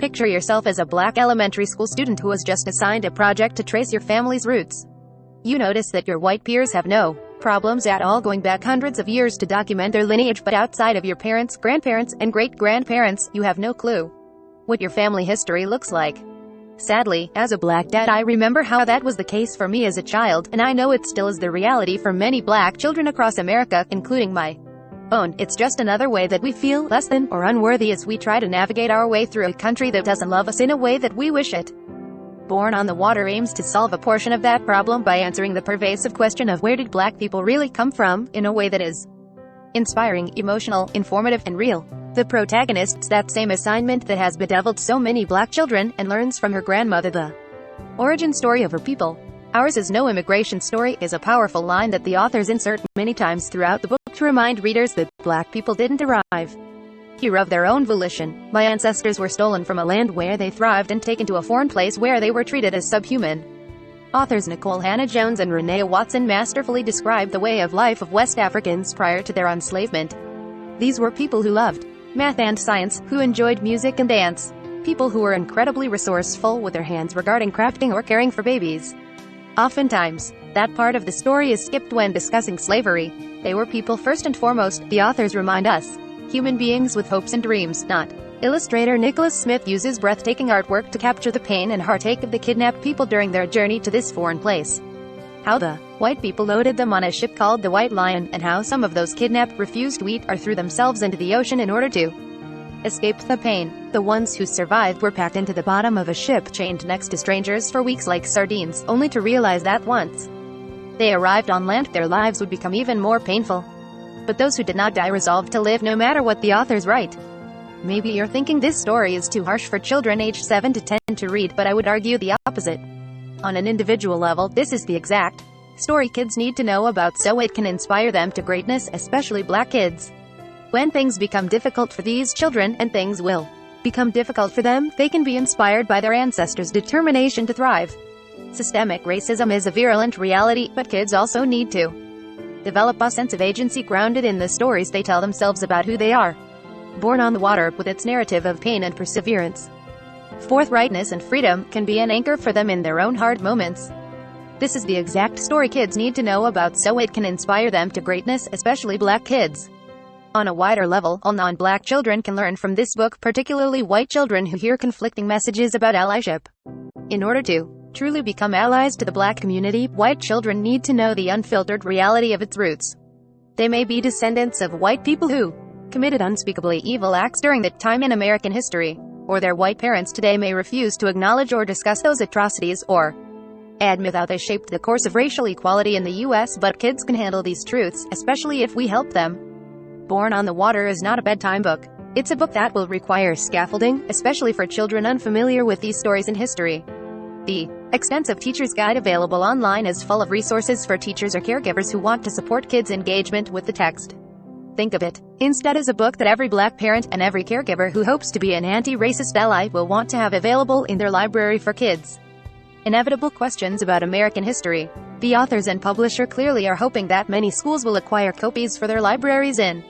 Picture yourself as a black elementary school student who was just assigned a project to trace your family's roots. You notice that your white peers have no problems at all going back hundreds of years to document their lineage, but outside of your parents, grandparents, and great-grandparents, you have no clue what your family history looks like. Sadly, as a black dad, I remember how that was the case for me as a child, and I know it still is the reality for many black children across America, including my own. It's just another way that we feel less than or unworthy as we try to navigate our way through a country that doesn't love us in a way that we wish it. Born on the Water aims to solve a portion of that problem by answering the pervasive question of where did black people really come from, in a way that is inspiring, emotional, informative, and real. The protagonist's that same assignment that has bedeviled so many black children, and learns from her grandmother the origin story of her people. "Ours is no immigration story" is a powerful line that the authors insert many times throughout the book to remind readers that black people didn't arrive here of their own volition. My ancestors were stolen from a land where they thrived and taken to a foreign place where they were treated as subhuman. Authors Nicole Hannah-Jones and Renee Watson masterfully describe the way of life of West Africans prior to their enslavement. These were people who loved math and science, who enjoyed music and dance. People who were incredibly resourceful with their hands regarding crafting or caring for babies. Oftentimes, that part of the story is skipped when discussing slavery. They were people first and foremost, the authors remind us. Human beings with hopes and dreams, not. Illustrator Nicholas Smith uses breathtaking artwork to capture the pain and heartache of the kidnapped people during their journey to this foreign place. How the white people loaded them on a ship called the White Lion, and how some of those kidnapped refused to eat or threw themselves into the ocean in order to escape the pain. The ones who survived were packed into the bottom of a ship, chained next to strangers for weeks like sardines, only to realize that once they arrived on land, their lives would become even more painful. But those who did not die resolved to live no matter what the authors write. Maybe you're thinking this story is too harsh for children aged 7 to 10 to read, but I would argue the opposite. On an individual level, this is the exact story kids need to know about so it can inspire them to greatness, especially black kids. When things become difficult for these children, and things will become difficult for them, they can be inspired by their ancestors' determination to thrive. Systemic racism is a virulent reality, but kids also need to develop a sense of agency grounded in the stories they tell themselves about who they are. Born on the Water, with its narrative of pain and perseverance, forthrightness and freedom, can be an anchor for them in their own hard moments. This is the exact story kids need to know about so it can inspire them to greatness, especially black kids. On a wider level, all non-black children can learn from this book, particularly white children who hear conflicting messages about allyship. In order to truly become allies to the black community, white children need to know the unfiltered reality of its roots. They may be descendants of white people who committed unspeakably evil acts during that time in American history, or their white parents today may refuse to acknowledge or discuss those atrocities, or admit how they shaped the course of racial equality in the U.S., but kids can handle these truths, especially if we help them. Born on the Water is not a bedtime book. It's a book that will require scaffolding, especially for children unfamiliar with these stories in history. The extensive teacher's guide available online is full of resources for teachers or caregivers who want to support kids' engagement with the text. Think of it instead as a book that every black parent and every caregiver who hopes to be an anti-racist ally will want to have available in their library for kids. Inevitable questions about American history. The authors and publisher clearly are hoping that many schools will acquire copies for their libraries and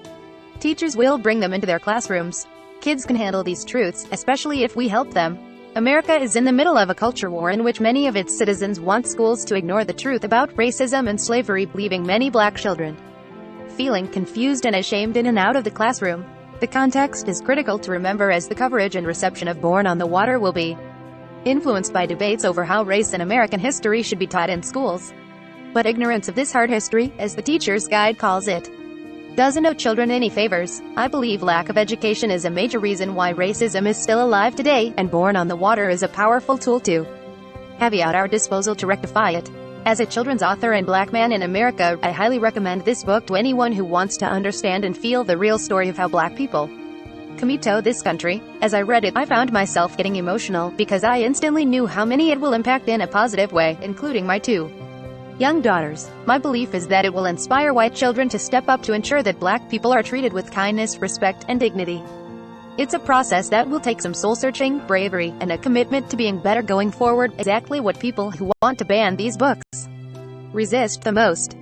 teachers will bring them into their classrooms. Kids can handle these truths, especially if we help them. America is in the middle of a culture war in which many of its citizens want schools to ignore the truth about racism and slavery, leaving many black children feeling confused and ashamed in and out of the classroom. The context is critical to remember, as the coverage and reception of Born on the Water will be influenced by debates over how race and American history should be taught in schools. But ignorance of this hard history, as the teacher's guide calls it, doesn't do children any favors. I believe lack of education is a major reason why racism is still alive today, and Born on the Water is a powerful tool to have at our disposal to rectify it. As a children's author and black man in America, I highly recommend this book to anyone who wants to understand and feel the real story of how black people come to this country. As I read it, I found myself getting emotional, because I instantly knew how many it will impact in a positive way, including my 2 young daughters. My belief is that it will inspire white children to step up to ensure that black people are treated with kindness, respect, and dignity. It's a process that will take some soul-searching, bravery, and a commitment to being better going forward, exactly what people who want to ban these books resist the most.